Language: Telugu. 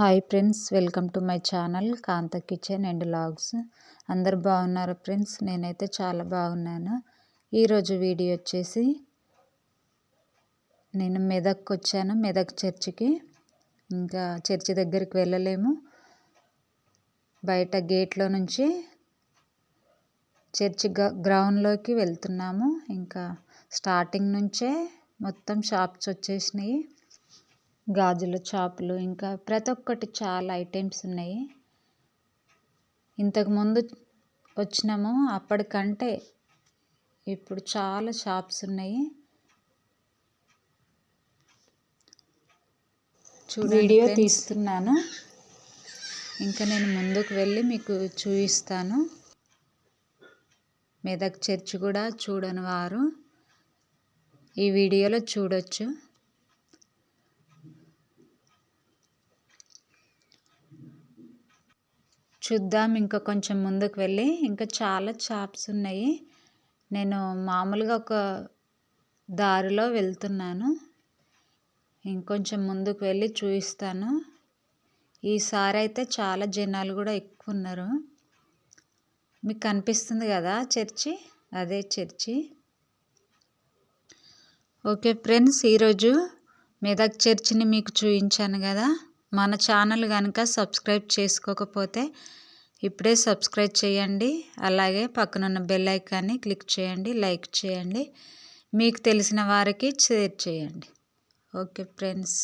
Hi friends, welcome to my channel కాంత కిచెన్ అండ్ వ్లాగ్స్. అందరు బాగున్నారు ఫ్రెండ్స్? నేనైతే చాలా బాగున్నాను. ఈరోజు వీడియో వచ్చేసి నేను మెదక్కి వచ్చాను, మెదక్ చర్చికి. ఇంకా చర్చి దగ్గరికి వెళ్ళలేము, బయట గేట్లో నుంచి చర్చి గ్రౌండ్లోకి వెళ్తున్నాము. ఇంకా స్టార్టింగ్ నుంచే మొత్తం షాప్స్ వచ్చేసినాయి, గాజుల షాపులు, ఇంకా ప్రతి ఒక్కటి చాలా ఐటమ్స్ ఉన్నాయి. ఇంతకుముందు వచ్చినాము అప్పటికంటే ఇప్పుడు చాలా షాప్స్ ఉన్నాయి. వీడియో తీస్తున్నాను, ఇంకా నేను ముందుకు వెళ్ళి మీకు చూపిస్తాను. మెదక్ చర్చి కూడా చూడని వారు ఈ వీడియోలో చూడొచ్చు. చూద్దాం, ఇంకా కొంచెం ముందుకు వెళ్ళి ఇంకా చాలా షాప్స్ ఉన్నాయి. నేను మామూలుగా ఒక దారిలో వెళ్తున్నాను, ఇంకొంచెం ముందుకు వెళ్ళి చూపిస్తాను. ఈసారి అయితే చాలా జనాలు కూడా ఎక్కువ ఉన్నారు. మీకు కనిపిస్తుంది కదా చర్చి, అదే చర్చి. ఓకే ఫ్రెండ్స్, ఈరోజు మెదక్ చర్చిని మీకు చూపించాను కదా. మన ఛానల్ కనుక సబ్స్క్రైబ్ చేసుకోకపోతే ఇప్పుడే సబ్స్క్రైబ్ చేయండి. అలాగే పక్కనున్న బెల్ ఐకాన్ని క్లిక్ చేయండి, లైక్ చేయండి, మీకు తెలిసిన వారికి షేర్ చేయండి. Okay friends.